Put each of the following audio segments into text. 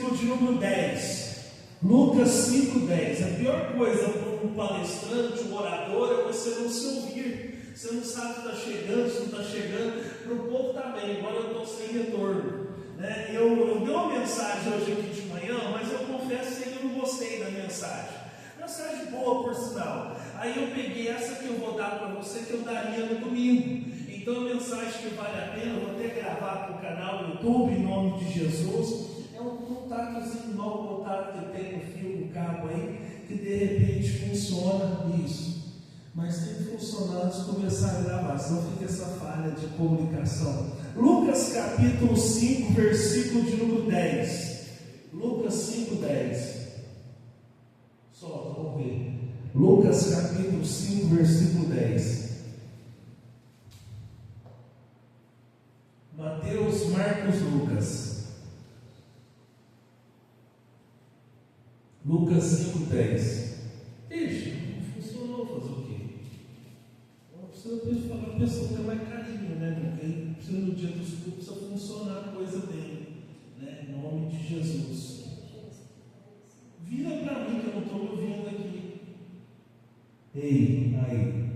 versículo de número 10. Lucas 5:10. A pior coisa para um palestrante, um orador, é você não se ouvir. Você não sabe se está chegando, se não está chegando. Para o povo também, agora eu estou sem retorno. Né? Eu dei uma mensagem hoje aqui de manhã, mas eu confesso que eu não gostei da mensagem. Mensagem boa, por sinal. Aí eu peguei essa que eu vou dar para você, que eu daria no domingo. Então a mensagem que vale a pena, eu vou até gravar para o canal do YouTube, em nome de Jesus. É um contatozinho, igual o contato que tem no fio do cabo aí, que de repente funciona isso. Mas tem que funcionar antes de começar a gravar, senão fica essa falha de comunicação. Lucas capítulo 5, versículo de número 10. Lucas 5:10. Só, vamos ver. Lucas capítulo 5, versículo 10. Mateus, Marcos, Lucas. Lucas 5:10. Ixi, não funcionou, fazer o quê? Precisa falar para a pessoa ter mais carinho, né? Porque precisa no dia dos cultos precisa funcionar a coisa dele, né? Em nome de Jesus. Vira para mim que eu não estou me ouvindo aqui. Ei, aí.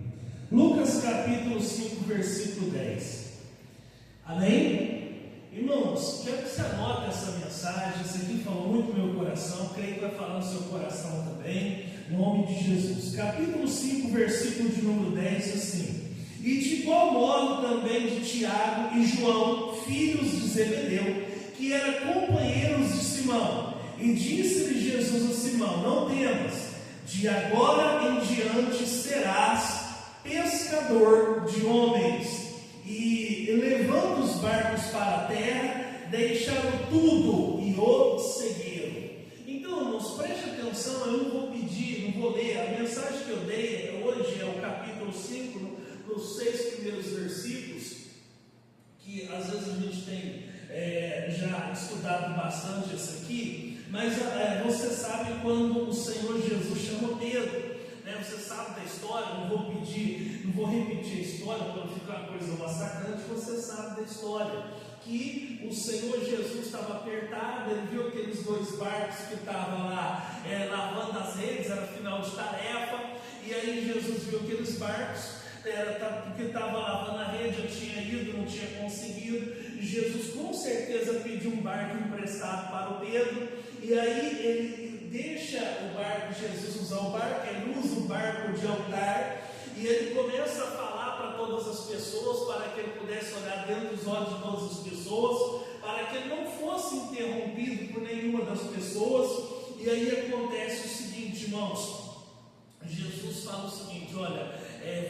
Lucas capítulo 5, versículo 10. Amém? Irmãos, quero que você anote essa mensagem. Isso aqui falou muito no meu coração. Creio que vai falar no seu coração também. Em nome de Jesus. Capítulo 5, versículo de número 10, assim: e de igual modo também de Tiago e João, filhos de Zebedeu, que eram companheiros de Simão. E disse-lhe Jesus a Simão: não temas, de agora em diante serás pescador de homens. E levando os barcos para a terra, deixaram tudo e o seguiram. Então, irmãos, preste atenção. Eu não vou pedir, não vou ler. A mensagem que eu dei hoje é o capítulo 5, nos 6 primeiros versículos, que às vezes a gente tem já estudado bastante isso aqui. Mas você sabe quando o Senhor Jesus chamou Pedro. Você sabe da história, não vou repetir a história para não ficar uma coisa massacrante. Você sabe da história, que o Senhor Jesus estava apertado, ele viu aqueles 2 barcos que estavam lá lavando as redes, era final de tarefa, e aí Jesus viu aqueles barcos, porque estava lavando a rede, já tinha ido, não tinha conseguido. Jesus com certeza pediu um barco emprestado para o Pedro, e aí ele deixa o barco, Jesus usar o barco, ele usa o barco de altar, e ele começa a falar para todas as pessoas, para que ele pudesse olhar dentro dos olhos de todas as pessoas, para que ele não fosse interrompido por nenhuma das pessoas. E aí acontece o seguinte, irmãos, Jesus fala o seguinte: olha,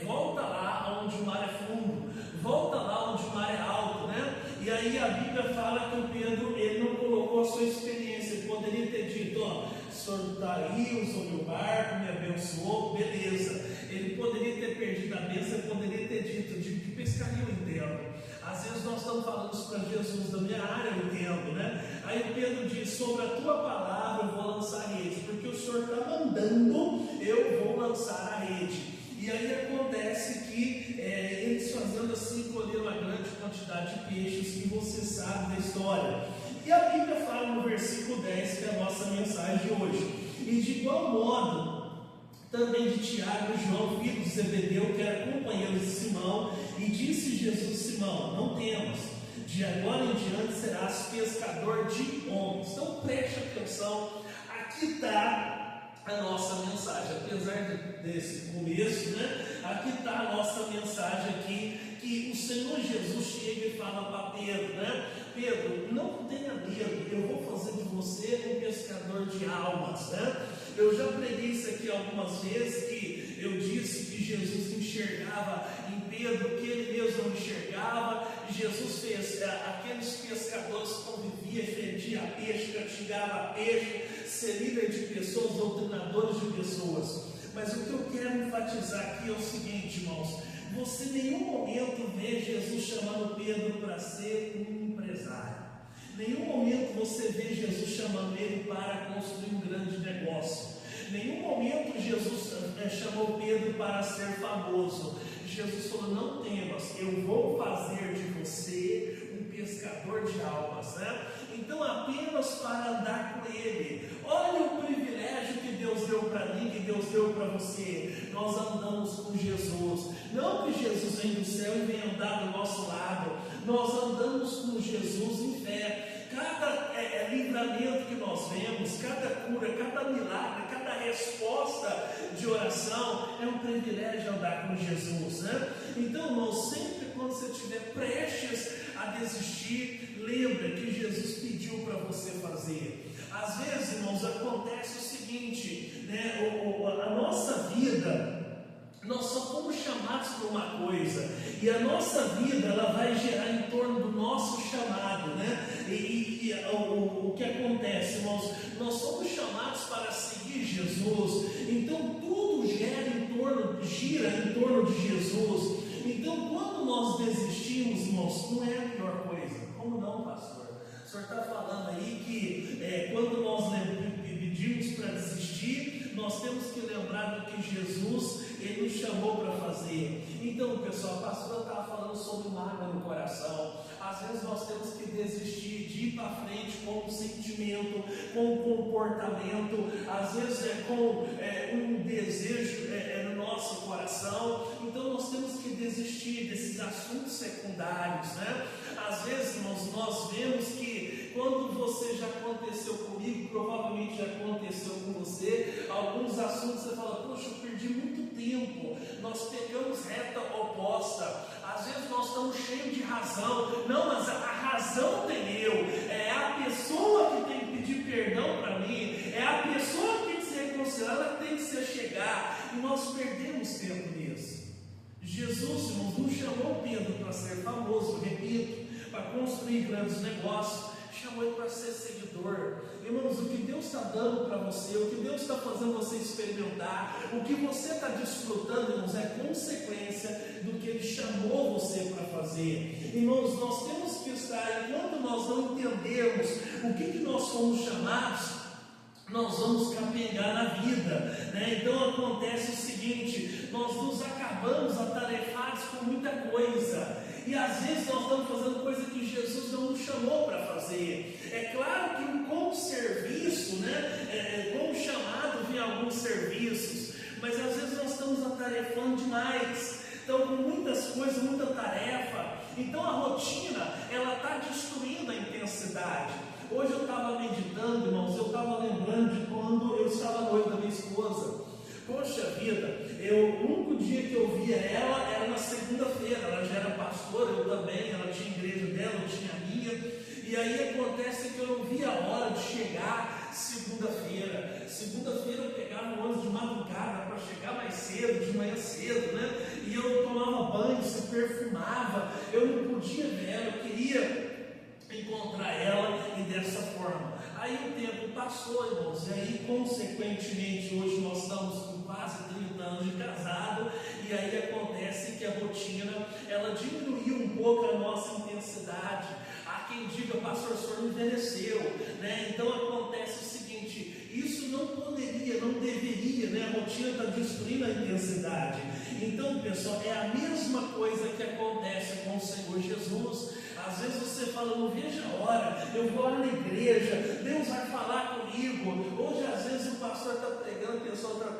volta lá onde o mar é fundo, volta lá onde o mar é alto, né? E aí a Bíblia fala que o Pedro, ele não colocou a sua experiência. Ele poderia ter dito: ó, o senhor está aí, usou meu barco, me abençoou, beleza. Ele poderia ter perdido a bênção, ele poderia ter dito: de que pescaria eu entendo. Às vezes nós estamos falando isso para Jesus, da minha área eu entendo, né? Aí o Pedro diz: sobre a tua palavra eu vou lançar a rede, porque o senhor está mandando, eu vou lançar a rede. E aí acontece que eles fazendo assim, colheram uma grande quantidade de peixes, que você sabe da história. E a Bíblia fala no versículo 10, que é a nossa mensagem de hoje: e de igual modo também de Tiago e João, filhos de Zebedeu, que eram companheiros de Simão, e disse Jesus: Simão, não temas, de agora em diante serás pescador de homens. Então preste atenção, aqui está a nossa mensagem. Apesar desse começo, né? Aqui está a nossa mensagem aqui, que o Senhor Jesus chega e fala para Pedro, né? Pedro, não tenha medo, eu vou fazer de você um pescador de almas, né? Eu já preguei isso aqui algumas vezes, que eu disse que Jesus enxergava em Pedro que ele mesmo não enxergava. Jesus fez aqueles pescadores que conviviam, fendia peixe, castigava peixe, ser líder de pessoas, doutrinadores de pessoas. Mas o que eu quero enfatizar aqui é o seguinte, irmãos: você em nenhum momento vê Jesus chamando Pedro para ser um empresário. Em nenhum momento você vê Jesus chamando ele para construir um grande negócio. Em nenhum momento Jesus chamou Pedro para ser famoso. Jesus falou: não temas, eu vou fazer de você um pescador de almas, né? Então, apenas para andar dele. Olha o privilégio que Deus deu para mim, que Deus deu para você. Nós andamos com Jesus. Não que Jesus vem do céu e vem andar do nosso lado. Nós andamos com Jesus em fé. Cada livramento que nós vemos, cada cura, cada milagre, cada resposta de oração é um privilégio andar com Jesus, né? Então, irmãos, sempre quando você estiver prestes a desistir, lembra que Jesus pediu para você fazer. Às vezes, irmãos, acontece o seguinte, né? A nossa vida, nós só fomos chamados para uma coisa, e a nossa vida ela vai gerar em torno do nosso chamado, né? O que acontece, irmãos? Nós somos chamados para seguir Jesus, então tudo gira em torno de Jesus. Então, quando nós desistimos, irmãos, não é a pior coisa. Como não, pastor? O senhor está falando aí que quando nós pedimos para desistir, nós temos que lembrar do que Jesus ele nos chamou para fazer. Então, pessoal, a pastora estava falando sobre mágoa no coração. Às vezes nós temos que desistir de ir para frente com um sentimento, com um comportamento, às vezes com um desejo no nosso coração. Então nós temos que desistir desses assuntos secundários, né? Às vezes, irmãos, nós vemos que quando você já aconteceu comigo, provavelmente já aconteceu com você, alguns assuntos você fala, poxa, eu perdi muito tempo, nós pegamos reta oposta, às vezes nós estamos cheios de razão, não, mas a razão tem eu, é a pessoa que tem que pedir perdão para mim, é a pessoa que tem que se reconciliar, ela tem que se achegar, e nós perdemos tempo nisso. Jesus, irmãos, não chamou Pedro para ser famoso, repito, para construir grandes negócios, chamou ele para ser seguidor. Irmãos, o que Deus está dando para você, o que Deus está fazendo você experimentar, o que você está desfrutando, irmãos, é consequência do que Ele chamou você para fazer. Irmãos, nós temos que estar, enquanto nós não entendermos o que nós fomos chamados, nós vamos capengar na vida, né? Então acontece o seguinte, nós nos acabamos atarefados com muita coisa, e às vezes nós estamos fazendo coisa que Jesus não nos chamou para fazer. É claro que com o serviço, né? Com o chamado vem alguns serviços, mas às vezes nós estamos atarefando demais, então com muitas coisas, muita tarefa, então a rotina ela está destruindo a intensidade. Hoje eu estava meditando, irmãos, eu estava lembrando de quando eu estava noivo da minha esposa. Poxa vida, o único dia que eu via ela era na segunda-feira. Ela já era pastora, eu também, ela tinha a igreja dela, eu tinha a minha. E aí acontece que eu não via a hora de chegar segunda-feira. Segunda-feira eu pegava o ônibus de madrugada para chegar mais cedo, de manhã cedo, né? E eu tomava banho, se perfumava, eu não podia ver ela, eu queria encontrar ela, e dessa forma. Aí o tempo passou, irmãos, e aí consequentemente hoje nós estamos com quase 30 anos de casado, e aí acontece que a rotina ela diminuiu um pouco a nossa intensidade. Há quem diga, pastor, o senhor envelheceu, né? Então acontece o seguinte, isso não poderia, não deveria, né? A rotina está destruindo a intensidade. Então, pessoal, é a mesma coisa que acontece com o Senhor Jesus. Às vezes você fala, não vejo a hora, eu vou lá na igreja, Deus vai falar comigo. Hoje às vezes o pastor está pregando, a pessoa está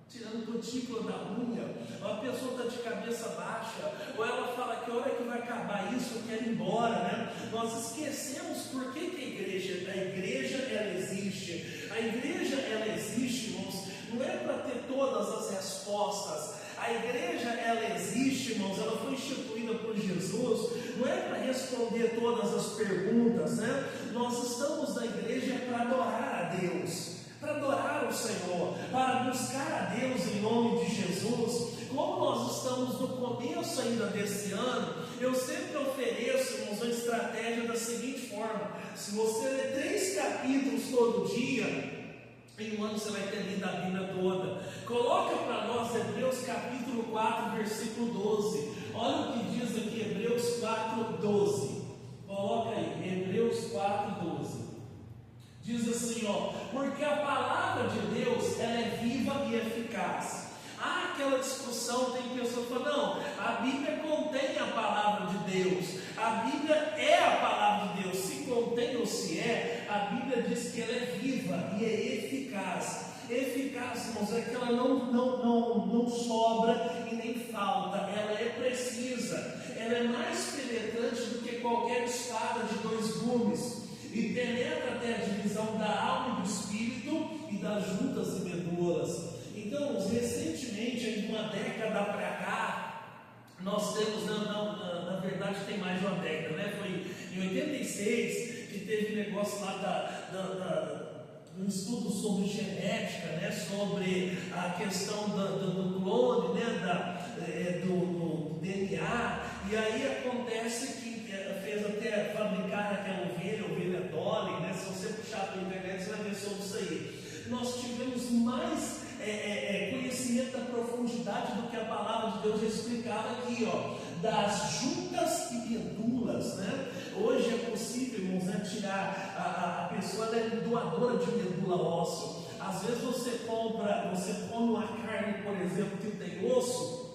tirando cutícula da unha, ou a pessoa está de cabeça baixa, ou ela fala que a hora que vai acabar isso, eu quero ir embora, né? Nós esquecemos por que a igreja ela existe. A igreja ela existe, irmãos, não é para ter todas as respostas. A igreja ela existe, irmãos, ela foi instituída por Jesus, não é para responder todas as perguntas, né? Nós estamos na igreja para adorar a Deus, para adorar o Senhor, para buscar a Deus em nome de Jesus. Como nós estamos no começo ainda desse ano, eu sempre ofereço, irmãos, uma estratégia da seguinte forma: se você ler 3 capítulos todo dia, em um ano você vai ter lido a Bíblia toda. Coloca para nós Hebreus capítulo 4, versículo 12. Olha o que diz aqui, Hebreus 4, 12. Coloca aí, Hebreus 4, 12. Diz assim, ó, porque a palavra de Deus ela é viva e eficaz. Há aquela discussão, tem pessoas que falam, não, a Bíblia contém a palavra de Deus. A Bíblia é a palavra de Deus. Se contém ou se é, a Bíblia diz que ela é viva e é eficaz. Eficaz, irmãos, é que ela não sobra e nem falta, ela é precisa, ela é mais penetrante do que qualquer espada de 2 gumes, e penetra até a divisão da alma e do espírito e das juntas e medulas. Então, recentemente, em uma década para cá, nós temos, na verdade tem mais de uma década, né? Foi em 86 que teve negócio lá um estudo sobre genética, né, sobre a questão do clone, né, do DNA, e aí acontece que fez até fabricar aquela ovelha Dolly, né? Se você puxar pela internet, você vai ver sobre isso aí. Nós tivemos mais conhecimento da profundidade do que a palavra de Deus já explicava aqui, das juntas e medulas, né? Hoje é possível, irmãos, né, tirar a pessoa, ela é doadora de medula óssea. Às vezes você come uma carne, por exemplo, que tem osso,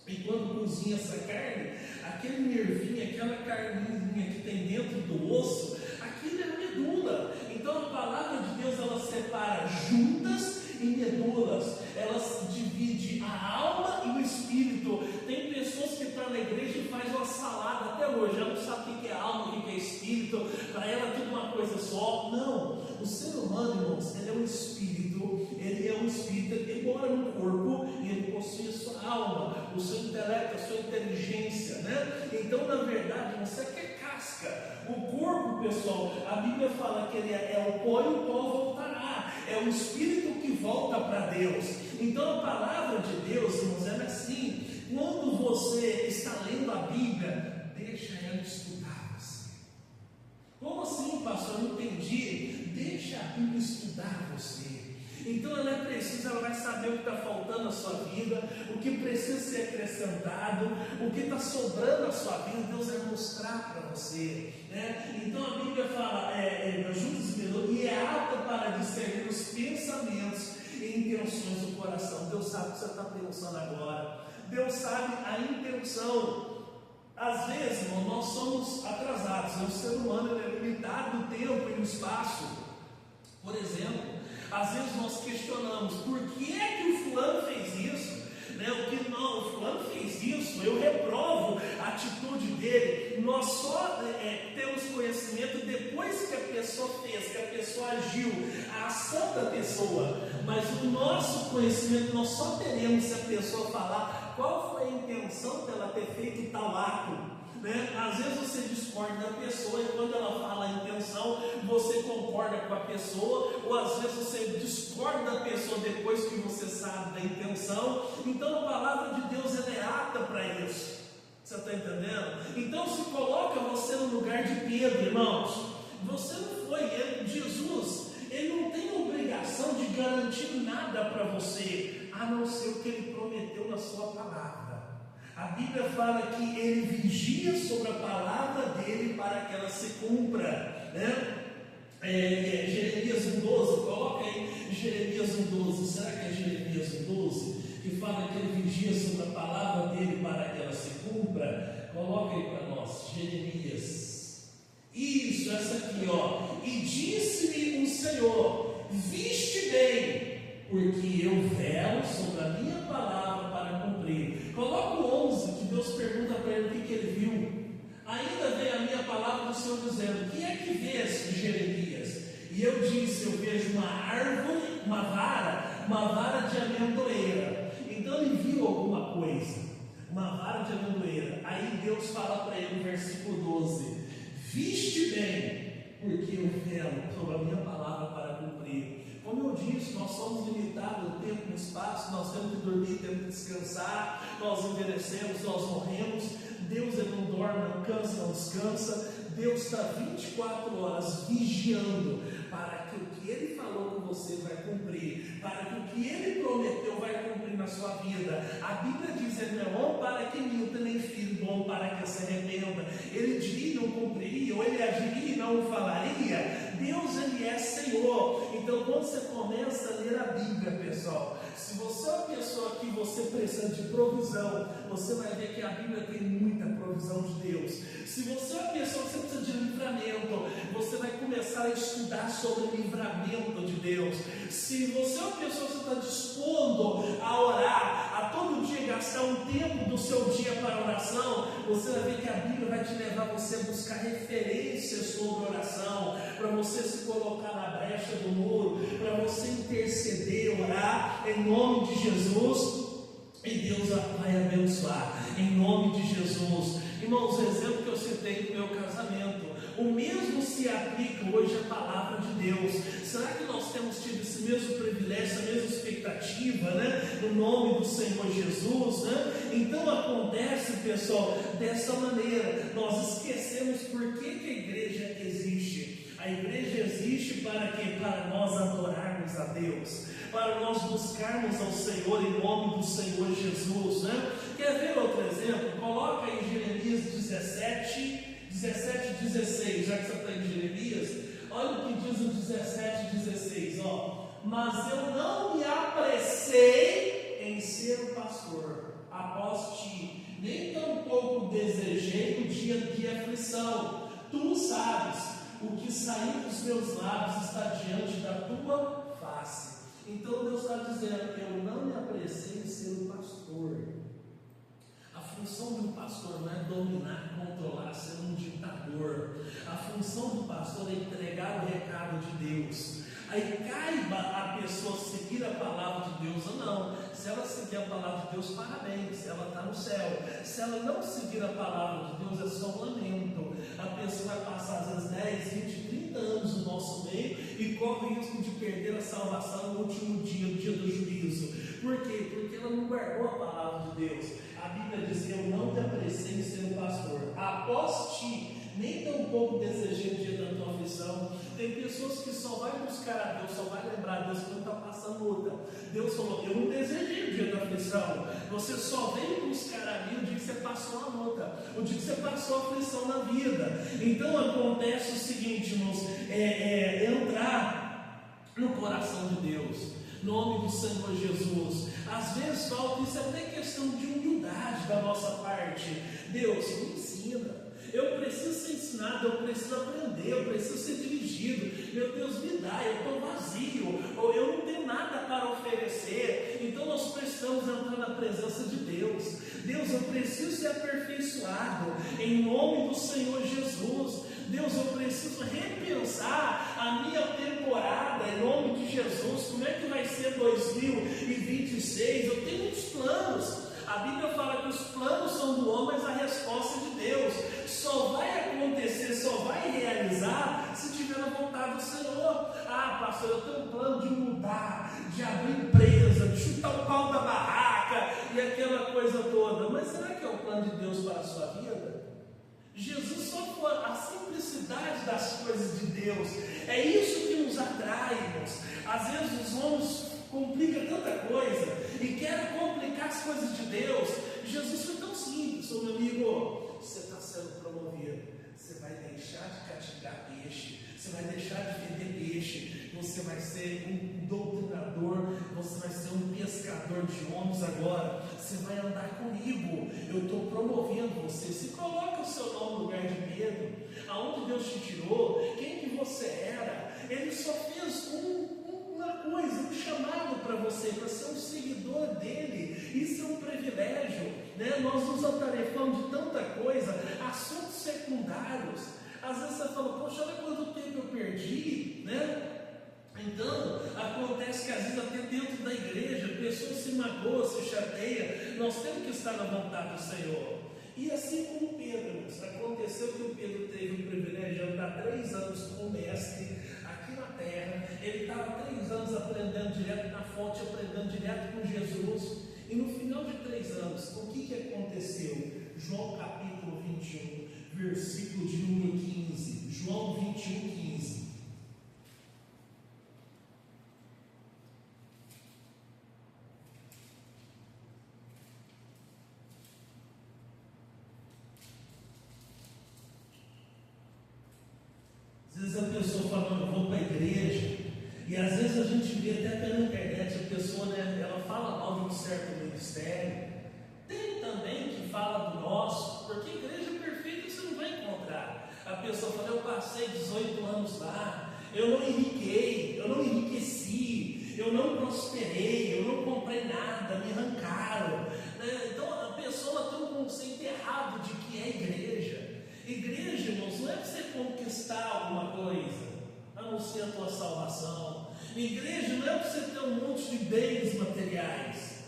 e quando cozinha essa carne, aquele nervinho, aquela carninha que tem dentro do osso, aquilo é medula. Então a palavra de Deus, ela separa juntas e medulas, ela divide a alma e o espírito. Tem pessoas que estão na igreja e fazem uma salada até hoje, ela não sabe o que é alma, o que é espírito, para ela é tudo uma coisa só. Não, o ser humano, irmãos, ele é um espírito, embora no corpo, ele possui a sua alma, o seu intelecto, a sua inteligência, né? Então, na verdade, você que é casca. O corpo, pessoal, a Bíblia fala que ele é o pó e o pó voltará. É o espírito que volta para Deus. Então a palavra de Deus, irmãos, é assim. Quando você está lendo a Bíblia, deixa ela estudar você. Como assim, pastor? Eu não entendi. Deixa a Bíblia estudar você. Então ela é precisa, ela vai saber o que está faltando na sua vida, o que precisa ser acrescentado, o que está sobrando na sua vida. Deus vai mostrar para você, né? Então a Bíblia fala, e é apta para discernir os pensamentos e intenções do coração. Deus sabe o que você está pensando agora, Deus sabe a intenção. Às vezes, irmão, nós somos atrasados, o ser humano é limitado no tempo e no espaço. Por exemplo, às vezes nós questionamos, por que é que o fulano fez isso? Né? O fulano fez isso, eu reprovo a atitude dele. Nós só temos conhecimento depois que a pessoa fez, que a pessoa agiu, a ação da pessoa. Mas o nosso conhecimento nós só teremos se a pessoa falar qual foi a intenção dela ter feito tal ato. Né? Às vezes você discorda da pessoa e quando ela fala a intenção, você concorda com a pessoa, ou às vezes você discorda da pessoa depois que você sabe da intenção. Então a palavra de Deus, ela é apta para isso. Você está entendendo? Então se coloca você no lugar de Pedro, irmãos. Você não foi Jesus, ele não tem obrigação de garantir nada para você, a não ser o que ele prometeu na sua palavra. A Bíblia fala que ele vigia sobre a palavra dele para que ela se cumpra, né? Jeremias 1,12, coloca aí Jeremias 1,12, será que é Jeremias 1,12? Que fala que ele vigia sobre a palavra dele para que ela se cumpra. Coloca aí para nós, Jeremias. Isso, essa aqui, e disse-me o Senhor, viste bem, porque eu velo sobre a minha palavra para cumprir. Coloca o 11, que Deus pergunta para ele o que ele viu. Ainda veio a minha palavra do Senhor dizendo, o que é que vês, Jeremias? E eu disse, eu vejo uma árvore, uma vara de amendoeira. Então ele viu alguma coisa, uma vara de amendoeira. Aí Deus fala para ele no versículo 12, viste bem, porque eu velo sobre a minha palavra para cumprir. Como eu disse, nós somos limitados no tempo e no espaço, nós temos que dormir, temos que descansar, nós envelhecemos, nós morremos. Deus, ele não dorme, não cansa, não descansa. Deus está 24 horas vigiando para que o que ele falou com você vai cumprir, para que o que ele prometeu vai cumprir na sua vida. A Bíblia diz, ele não é bom para que minta, nem filho bom para que se arrependa. Ele diria e não cumpriria, ou ele agiria e não o falaria. Deus, ele é Senhor. Então quando você começa a ler a Bíblia, pessoal, se você é uma pessoa que você precisa de provisão, você vai ver que a Bíblia tem muita provisão de Deus. Se você é uma pessoa que você precisa de livramento, você vai começar a estudar sobre o livramento de Deus. Se você é uma pessoa que está dispondo a orar, a todo dia gastar um tempo do seu dia para oração, você vai ver que a Bíblia vai te levar você a buscar referências sobre oração, para você se colocar na brecha do muro, para você interceder, orar em nome de Jesus, e Deus vai abençoar em nome de Jesus. Irmãos, o exemplo que eu citei do meu casamento, o mesmo se aplica hoje à palavra de Deus. Será que nós temos tido esse mesmo privilégio, essa mesma expectativa, né? No nome do Senhor Jesus, né? Então acontece, pessoal, dessa maneira. Nós esquecemos por que a igreja existe. A igreja existe para quê? Para nós adorarmos a Deus, para nós buscarmos ao Senhor em nome do Senhor Jesus, né? Quer ver outro exemplo? Coloca aí Jeremias 17, 16, já que você está em Jeremias, olha o que diz o 17, 16, ó. Mas eu não me apressei em ser o pastor após ti, nem tampouco desejei o dia de aflição. Tu sabes, o que saiu dos meus lábios está diante da tua face. Então Deus está dizendo que eu não me apressei em ser o pastor. A função do pastor não é dominar, controlar, ser um ditador. A função do pastor é entregar o recado de Deus. Aí caiba a pessoa seguir a palavra de Deus ou não. Se ela seguir a palavra de Deus, parabéns, ela está no céu. Se ela não seguir a palavra de Deus, é só um lamento. A pessoa vai passar às vezes 10, 20, 30 anos no nosso meio e corre o risco de perder a salvação no último dia, no dia do juízo. Por quê? Porque ela não guardou a palavra de Deus. A Bíblia diz: eu não te apressei em ser um pastor após ti, nem tampouco desejei o dia da tua aflição. Tem pessoas que só vai buscar a Deus, só vai lembrar a Deus quando está passando luta. Deus falou: eu não desejei o dia da aflição. Você só veio buscar a mim o dia que você passou a luta, o dia que você passou a aflição na vida. Então acontece o seguinte, irmãos, entrar no coração de Deus, nome do Senhor Jesus. Às vezes falta, isso é até questão de humildade da nossa parte. Deus, me ensina. Eu preciso ser ensinado, eu preciso aprender, eu preciso ser dirigido. Meu Deus, me dá, eu estou vazio, ou eu não tenho nada para oferecer. Então nós precisamos entrar na presença de Deus. Deus, eu preciso ser aperfeiçoado em nome do Senhor Jesus. Deus, eu preciso repensar a minha temporada em nome de Jesus. Como é que vai ser 2026? Eu tenho muitos planos. A Bíblia fala que os planos são do homem, mas a resposta é de Deus. Só vai acontecer, só vai realizar se tiver na vontade do Senhor. Ah, pastor, eu tenho um plano de mudar, de abrir empresa, de chutar o pau da barraca e aquela coisa toda. Mas será que é o plano de Deus para a sua vida? Jesus só foi a simplicidade das coisas de Deus. É isso que nos atrai, irmãos. Às vezes os homens complicam tanta coisa e querem complicar as coisas de Deus. Jesus foi tão simples, meu amigo. Você está sendo promovido, você vai deixar de castigar peixe, você vai deixar de vender peixe, você vai ser um doutrinador, você vai ser um pescador de homens agora, você vai andar comigo, eu estou promovendo você. Se coloca o seu nome no lugar de Pedro, aonde Deus te tirou, quem que você era. Ele só fez uma coisa, um chamado para você, para ser um seguidor dele. Isso é um privilégio, né? Nós nos atarefamos de tanta coisa, assuntos secundários. Às vezes você fala: poxa, olha quanto tempo eu perdi, né? Então, acontece que às vezes até dentro da igreja, pessoas se magoam, se chateiam. Nós temos que estar na vontade do Senhor. E assim como Pedro, aconteceu que o Pedro teve o privilégio de andar 3 anos com o mestre aqui na terra. Ele estava 3 anos aprendendo direto na fonte, aprendendo direto com Jesus. E no final de 3 anos, o que aconteceu? João capítulo 21, versículo de número 15. João 21, 15. Às vezes a pessoa fala: eu vou para a igreja, e às vezes a gente vê até pela internet a pessoa, né, ela fala mal de um certo ministério. Tem também eu não enriquei, eu não enriqueci, eu não prosperei, eu não comprei nada, me arrancaram. Né? Então a pessoa tem um conceito errado de que é igreja. Igreja, irmãos, não é para você conquistar alguma coisa, a não ser a tua salvação. Igreja não é para você ter um monte de bens materiais.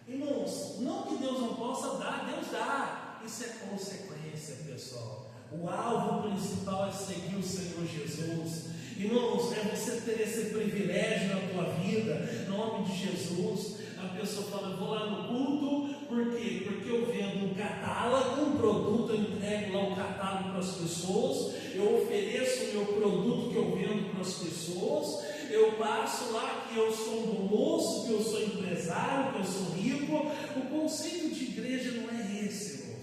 Irmãos, não que Deus não possa dar, Deus dá. Isso é consequência, pessoal. O alvo principal é seguir o Senhor Jesus. Irmãos, é você ter esse privilégio na tua vida, em nome de Jesus. A pessoa fala, eu vou lá no culto, por quê? Porque eu vendo um catálogo, um produto, eu entrego lá o catálogo para as pessoas, eu ofereço o meu produto que eu vendo para as pessoas, eu passo lá que eu sou um bom moço, que eu sou empresário, que eu sou rico. O conceito de igreja não é esse, irmãos.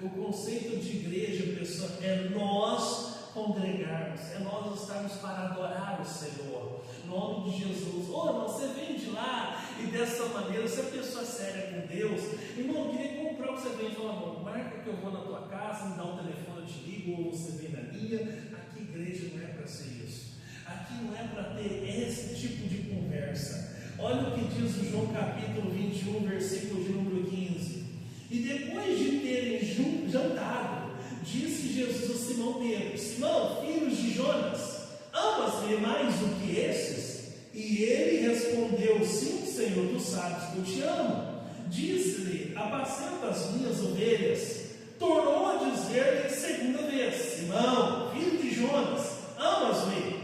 O conceito de igreja, pessoal, é nós congregarmos, é nós estarmos para adorar o Senhor, em nome de Jesus. Irmão, você vem de lá e dessa maneira, se a pessoa é séria com Deus, irmão, eu queria comprar o que você vem e falar, irmão, marca que eu vou na tua casa, me dá um telefone, eu te ligo, ou você vem na minha. Aqui igreja não é para ser isso, aqui não é para ter esse tipo de conversa. Olha o que diz o João capítulo 21, versículo de número 15. E depois de terem jantado, disse Jesus a Simão Pedro: Simão, filho de Jonas, amas-me mais do que esses? E ele respondeu: sim, Senhor, tu sabes que eu te amo. Disse-lhe: apacenta as minhas ovelhas. Tornou a dizer-lhe segunda vez: Simão, filho de Jonas, amas-me?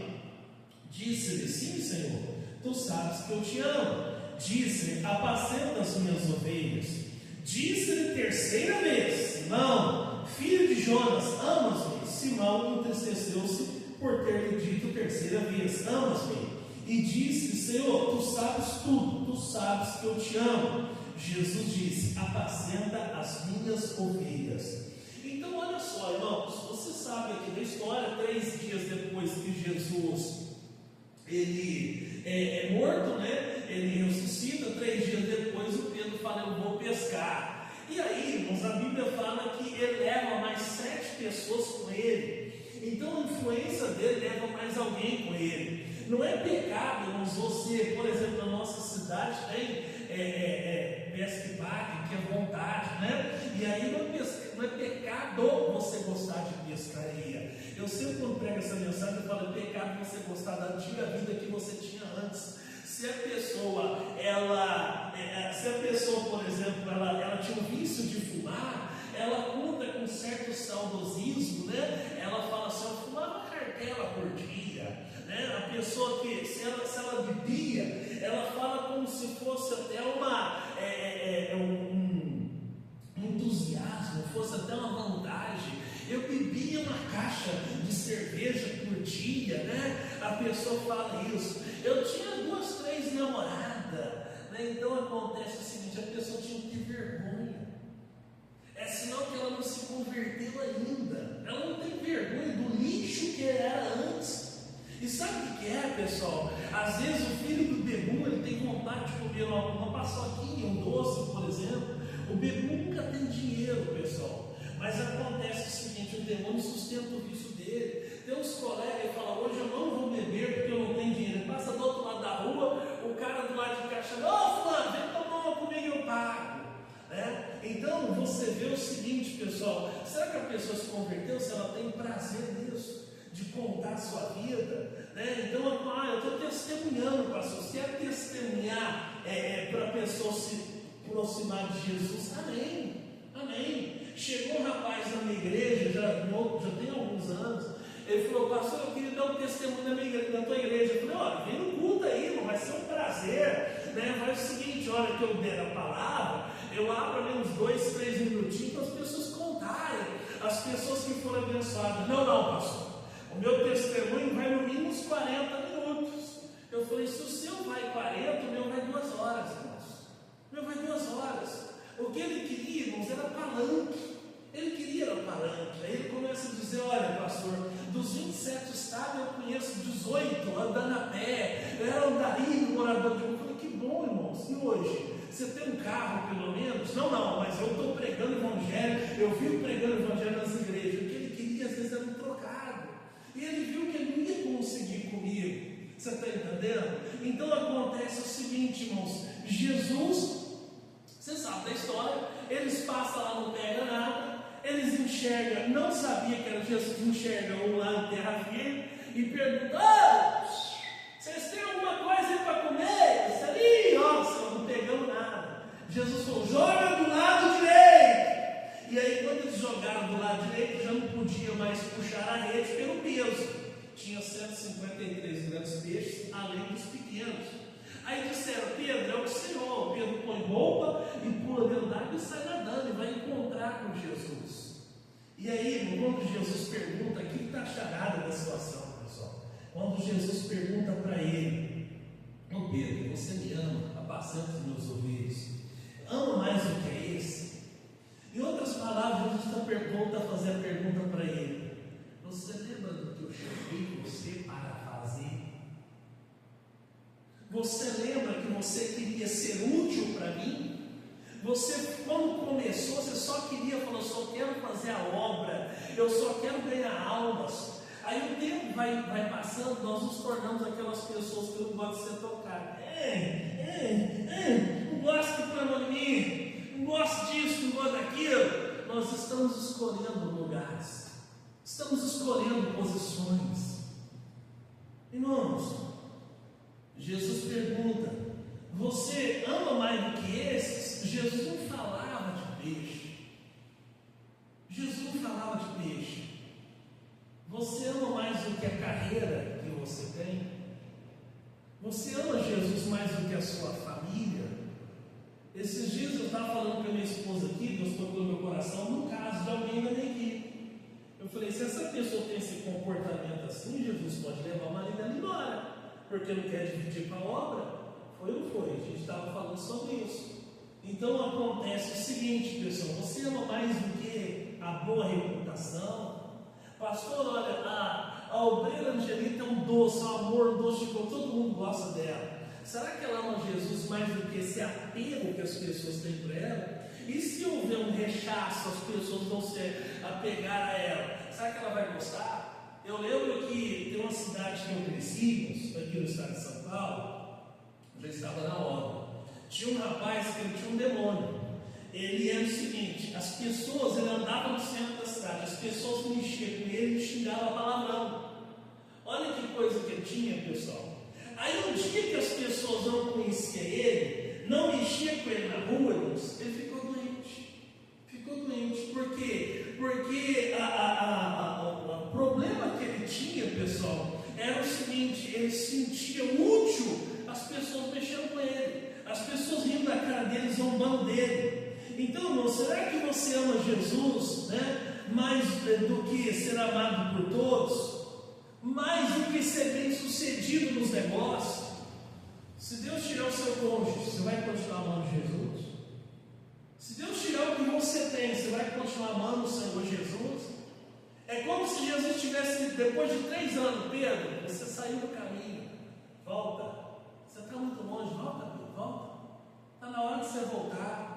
Disse-lhe: sim, Senhor, tu sabes que eu te amo. Disse-lhe: apacenta as minhas ovelhas. Disse-lhe terceira vez: Simão, filho de Jonas, amas-me? Simão entristeceu-se por ter lhe dito terceira vez: amas-me? E disse: Senhor, tu sabes tudo, tu sabes que eu te amo. Jesus disse: apacenta as minhas ovelhas. Então olha só, irmãos, você sabe aqui da história, 3 dias depois que Jesus ele é morto, né? Ele ressuscita, 3 dias depois o Pedro fala: eu vou pescar. E aí, irmãos, a Bíblia fala que ele leva mais 7 pessoas com ele. Então a influência dele leva mais alguém com ele. Não é pecado, irmãos, você, por exemplo, na nossa cidade tem pesca e pague, que é vontade, né? E aí não é pecado você gostar de pescaria. Eu sempre, quando prego essa mensagem, eu falo: é pecado você gostar da antiga vida que você tinha antes. Se a pessoa, por exemplo, ela tinha um vício de fumar, ela conta com certo saudosismo, né? Ela fala assim: eu fumava cartela por dia, né? A pessoa que, se ela bebia, ela fala como se fosse até um entusiasmo, fosse até uma vantagem. Eu bebia uma caixa de cerveja por dia, né? A pessoa fala isso. Eu tinha 2, 3 namoradas, né? Então acontece o seguinte: a pessoa tinha que ter vergonha. É sinal que ela não se converteu ainda. Ela não tem vergonha do lixo que era antes. E sabe o que é, pessoal? Às vezes o filho do bebum, ele tem vontade de comer uma paçoquinha, um doce, por exemplo. O bebum nunca tem dinheiro, pessoal. Mas acontece o seguinte: o demônio sustenta o vício dele. Tem uns colegas que falam: hoje eu não vou beber porque eu não tenho dinheiro. Ele passa do outro lado da rua, o cara do lado de cá chama: ô fulano, vem tomar uma comigo e eu pago. Né? Então você vê o seguinte, pessoal: será que a pessoa se converteu se ela tem prazer nisso? De contar a sua vida, né? Então, eu estou testemunhando, pastor. Se quer testemunhar para a pessoa se aproximar de Jesus, amém, amém. Chegou um rapaz na minha igreja, já tem alguns anos. Ele falou: pastor, eu queria dar um testemunho da tua igreja. Eu falei: olha, vem no culto aí, irmão, vai ser um prazer, né? Faz o seguinte: a hora que eu der a palavra, eu abro ali uns 2, 3 minutinhos para as pessoas contarem, as pessoas que foram abençoadas. Não, pastor, o meu testemunho vai no mínimo uns 40 minutos. Eu falei: se o seu vai 40, o meu vai 2 horas, irmãos. O meu vai 2 horas. O que ele queria, irmãos, era palanque. Ele queria era palanque. Aí ele começa a dizer: olha, pastor, dos 27 estados eu conheço 18 andando a pé. Eu era andarilho, morador de rua. Eu falei: que bom, irmãos. E hoje? Você tem um carro, pelo menos? Não, mas eu estou pregando evangelho. Eu vivo pregando evangelho nas igrejas. O que ele queria, às vezes, era um trocado. E ele viu que ele não ia conseguir comer Você está entendendo? Então acontece o seguinte, irmãos: Jesus, você sabe da história, eles passam lá, não pega nada, eles enxergam, não sabia que era Jesus, enxergam lá em terra firme e perguntam: vocês têm alguma coisa aí para comer? Isso ali, nossa, não pegamos nada. Jesus falou: joga do lado direito. E aí, quando eles jogaram do lado direito, já não podia mais puxar a rede pelo peso. Tinha 153 grandes peixes, além dos pequenos. Aí disseram: Pedro, é o Senhor. Pedro põe roupa e pula dentro d'água e sai nadando e vai encontrar com Jesus. E aí, quando Jesus pergunta, aqui está a charada da situação, pessoal. Quando Jesus pergunta para ele: ô Pedro, você me ama, apacenta os meus ovelhos, ama mais do que é esse? Em outras palavras, Jesus volta a fazer a pergunta para ele: você lembra do que eu chamei você para fazer? Você lembra que você queria ser útil para mim? Você, quando começou, você só queria falar: eu só quero fazer a obra, eu só quero ganhar almas. Aí o tempo vai passando, nós nos tornamos aquelas pessoas que não gostam de ser tocadas. Não gosto que põe em mim, não gosto disso, não gosto daquilo. Nós estamos escolhendo lugares, estamos escolhendo posições. Irmãos, Jesus pergunta: você ama mais do que esses? Jesus não falava de peixe. Jesus não falava de peixe. Você ama mais do que a carreira que você tem? Você ama Jesus mais do que a sua família? Esses dias eu estava falando com a minha esposa aqui, Deus tocou no meu coração, no caso de alguém da minha equipe. Eu falei: se essa pessoa tem esse comportamento assim, Jesus pode levar o marido dela embora, porque não quer dividir com a obra. Foi ou não foi? A gente estava falando sobre isso. Então acontece o seguinte, pessoal: você ama mais do que a boa reputação? Pastor, olha, a obreira Angelita é um doce, um amor, um doce de cor, todo mundo gosta dela. Será que ela ama Jesus mais do que esse apego que as pessoas têm para ela? E se houver um rechaço, as pessoas vão se apegar a ela, será que ela vai gostar? Eu lembro que tem uma cidade que eu cresci, aqui no estado de São Paulo, já estava na obra. Tinha um rapaz que ele tinha um demônio. Ele era o seguinte: as pessoas, ele andava no centro da cidade, as pessoas mexiam com ele e xingavam palavrão. Olha que coisa que ele tinha, pessoal. Aí um dia que as pessoas não conheciam ele, não mexiam com ele na rua, ele ficou doente. Ficou doente. Por quê? Porque o problema que ele tinha, pessoal, era o seguinte: ele se sentia útil, as pessoas mexendo com ele, as pessoas rindo da cara dele, zombando dele. Então, irmão, será que você ama Jesus, mais do que ser amado por todos? Mais do que ser bem sucedido nos negócios? Se Deus tirar o seu cônjuge, você vai continuar amando Jesus? Se Deus tirar o que você tem, você vai continuar amando o Senhor Jesus? É como se Jesus tivesse, depois de 3 anos: Pedro, você saiu do caminho, volta. Você está muito longe, volta, Pedro, volta. Está na hora de você voltar.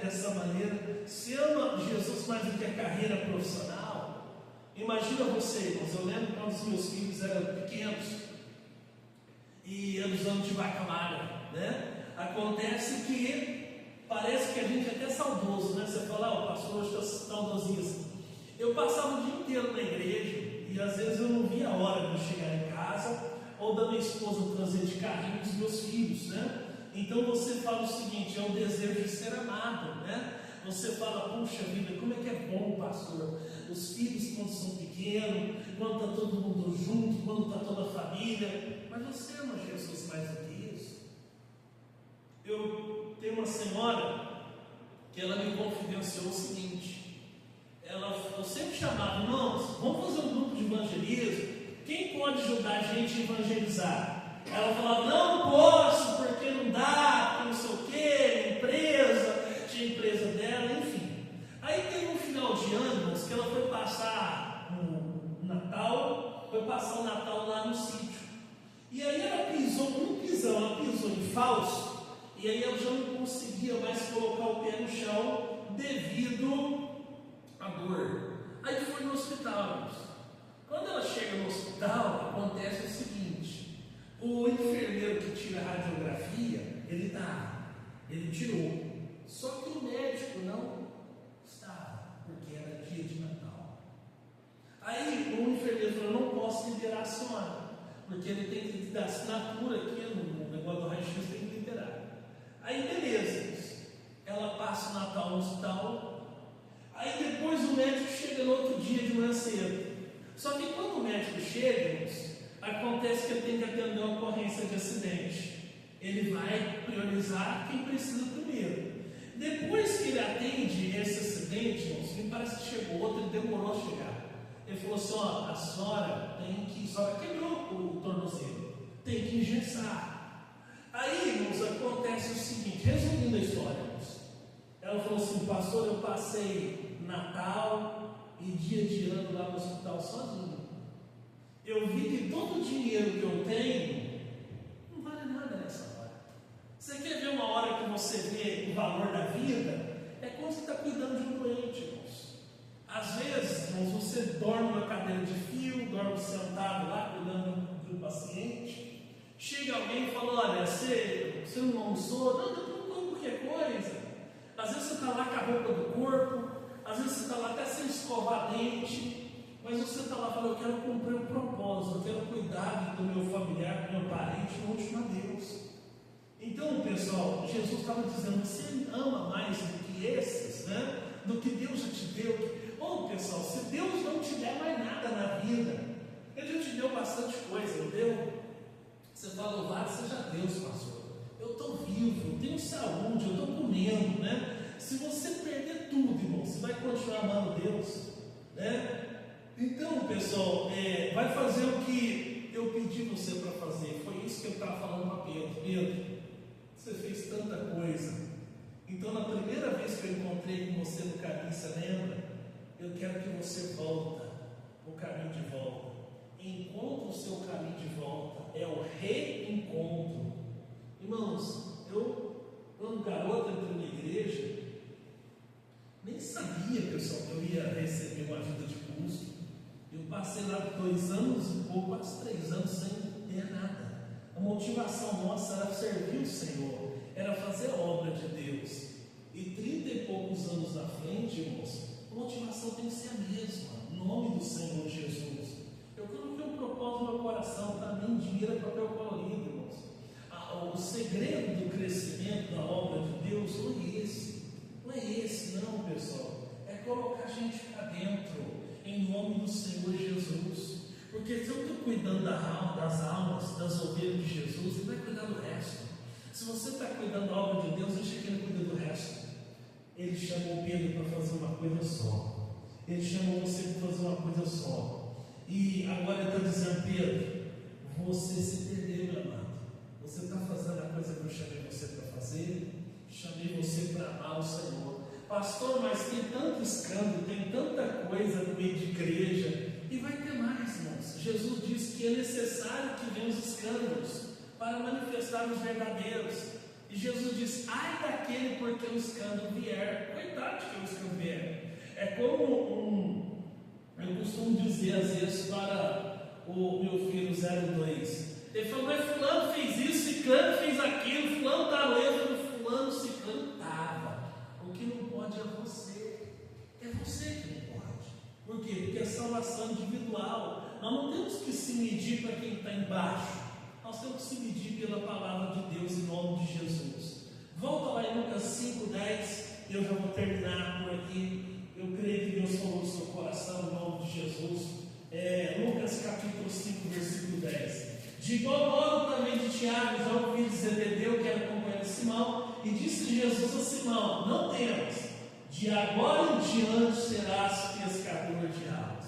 Dessa maneira, se ama Jesus mais do que a carreira profissional. Imagina você, irmãos, eu lembro quando os meus filhos eram pequenos e eles andam de vaca magra, Acontece que parece que a gente é até saudoso, Você fala: o pastor hoje está saudosinho assim. Eu passava o dia inteiro na igreja e às vezes eu não via a hora de eu chegar em casa ou da minha esposa trazer de carrinho os meus filhos, Então você fala o seguinte: é um desejo de ser amado, Você fala: puxa vida, como é que é bom, pastor, os filhos quando são pequenos, quando está todo mundo junto, quando está toda a família. Mas você ama Jesus mais do que isso? Eu tenho uma senhora que ela me confidenciou o seguinte: eu sempre chamava: irmãos, vamos fazer um grupo de evangelismo, quem pode ajudar a gente a evangelizar? Ela falava: não posso, porque não dá, porque não sei o que, empresa, tinha empresa dela, enfim. Aí teve um final de ano que ela foi passar o Natal lá no sítio. E aí ela pisou num pisão, ela pisou em falso, e aí ela já não conseguia mais colocar o pé no chão devido à dor. Aí foi no hospital. Quando ela chega no hospital, acontece o seguinte: O enfermeiro que tira a radiografia, ele tirou. Só que o médico não estava, porque era dia de Natal. Aí o enfermeiro falou: não posso liberar a senhora, porque ele tem que dar assinatura aqui no negócio do raio-x, tem que liberar. Aí beleza, ela passa o Natal no hospital. Aí depois o médico chega no outro dia de manhã cedo. Só que quando o médico chega, acontece que ele tem que atender uma ocorrência de acidente. Ele vai priorizar quem precisa primeiro. Depois que ele atende esse acidente, me parece que chegou outro, ele demorou a chegar. Ele falou assim: ó, a senhora tem que, só quebrou o tornozelo, tem que engessar. Aí, irmãos, acontece o seguinte, resumindo a história, irmãos, ela falou assim: pastor, eu passei Natal e dia de ano lá no hospital sozinho. Eu vi que todo o dinheiro que eu tenho não vale nada nessa hora. Você quer ver uma hora que você vê o valor da vida? É quando você está cuidando de um doente, irmãos. Às vezes, irmãos, você dorme na cadeira de fio, dorme sentado lá cuidando de um paciente. Chega alguém e fala: olha, você não almoçou? Não, eu não como qualquer coisa. Às vezes você está lá com a roupa do corpo, às vezes você está lá até sem escovar dente. Mas você está lá e fala: eu quero cumprir um propósito, eu quero cuidar do meu familiar, do meu parente, no último adeus. Então, pessoal, Jesus estava dizendo: você ama mais do que esses, né? Do que Deus já te deu. Pessoal, se Deus não te der mais nada na vida, Ele já te deu bastante coisa, não deu? Você fala: louvado seja Deus, pastor, eu estou vivo, eu tenho saúde, eu estou comendo, né? Se você perder tudo, irmão, você vai continuar amando Deus, né? Então, pessoal, vai fazer o que eu pedi você para fazer. Foi isso que eu estava falando para Pedro. Pedro, você fez tanta coisa. Então, na primeira vez que eu encontrei com você no caminho, você lembra? Eu quero que você volta o caminho de volta. Encontre o seu caminho de volta. É o reencontro. Irmãos, eu, quando garoto, entrei na igreja, nem sabia, pessoal, que eu ia receber uma ajuda de custo. Eu passei lá 2 anos e pouco, quase 3 anos, sem ter nada. A motivação nossa era servir o Senhor, era fazer a obra de Deus. E 30 e poucos anos na frente, irmãos, a motivação tem que ser a mesma, em nome do Senhor Jesus. Eu coloquei um propósito no meu coração: para mim, dinheiro é papel colorido, irmãos. O segredo do crescimento da obra de Deus não é esse. Não é esse, não, pessoal. É colocar a gente para dentro, em nome do Senhor Jesus. Porque se eu estou cuidando das almas, das ovelhas de Jesus, Ele vai cuidar do resto. Se você está cuidando da obra de Deus, deixa que Ele cuida do resto. Ele chamou Pedro para fazer uma coisa só. Ele chamou você para fazer uma coisa só. E agora Ele está dizendo: Pedro, você se perdeu, meu amado. Você está fazendo a coisa que eu chamei você para fazer? Chamei você para amar o Senhor. Pastor, mas tem tanto escândalo, tem tanta coisa no meio de igreja. E vai ter mais, irmãos. Jesus disse que é necessário que venham os escândalos para manifestar os verdadeiros. E Jesus disse: ai daquele porque o escândalo vier. Coitado de quem o escândalo vier. É como eu costumo dizer às vezes para o meu filho 02. Ele falou: mas fulano fez isso, ciclano fez aquilo, fulano está lendo, fulano ciclano estava. O que não pode é você. É você que não pode. Por quê? Porque é salvação individual. Nós não temos que se medir para quem está embaixo. Nós temos que se medir pela palavra de Deus, em nome de Jesus. Volta lá em Lucas 5:10. Eu já vou terminar por aqui. Eu creio que Deus falou no seu coração, em nome de Jesus. Lucas capítulo 5, versículo 10. De igual modo também de Tiago, João, filho de Zebedeu, que era companheiro de Simão, e disse Jesus a Simão: não temas, de agora em diante serás pescador de almas.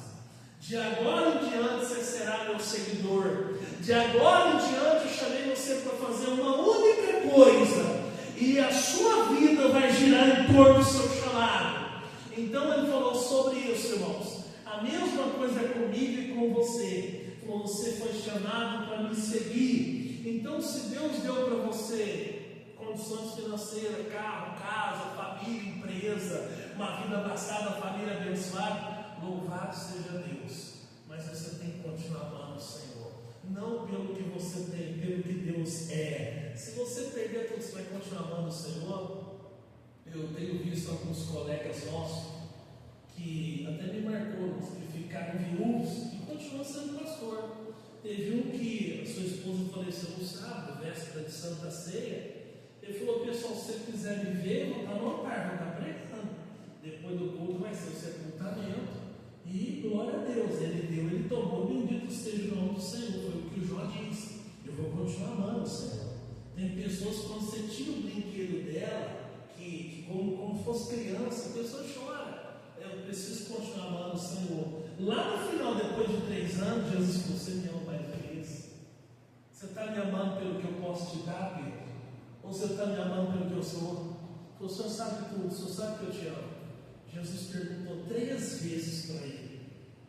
De agora em diante você será meu seguidor. De agora em diante eu chamei você para fazer uma única coisa, e a sua vida vai girar em torno do seu chamado. Então ele falou sobre isso, irmãos. A mesma coisa é comigo e com você. Você foi chamado para me seguir. Então, se Deus deu para você condições financeiras, carro, casa, família, empresa, uma vida abastada, família abençoada, louvado seja Deus. Mas você tem que continuar amando o Senhor. não pelo que você tem, pelo que Deus é. Se você perder tudo, você vai continuar amando o Senhor. Eu tenho visto alguns colegas nossos que até me marcou, que ficaram viúvos e continuam sendo pastor. Teve um que a sua esposa faleceu no sábado, véspera de Santa Ceia. Ele falou: pessoal, se você quiser me ver, vou estar no altar, vou estar pregando. Depois do culto vai ser o sepultamento. E glória a Deus, ele deu, ele tomou. Bendito seja o nome do Senhor. Foi o que o Jó disse: eu vou continuar amando o Senhor. Tem pessoas que, quando você tira o brinquedo dela, que como fosse criança, a pessoa chora. Eu preciso continuar amando o Senhor. Lá no final, depois de 3 anos, Jesus falou: você me ama mais vezes? Você está me amando pelo que eu posso te dar, Pedro? Ou você está me amando pelo que eu sou? O Senhor sabe tudo, o Senhor sabe que eu te amo. Jesus perguntou 3 vezes para ele.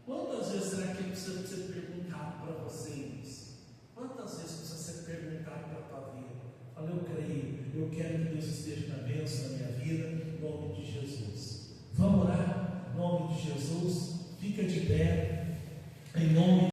Quantas vezes será que ele precisa ser perguntado para vocês? Quantas vezes precisa ser perguntado para a tua vida? Fala: eu creio, eu quero que Deus esteja na bênção na minha vida, em nome de Jesus. Vamos orar, em nome de Jesus. Fica de pé, em nome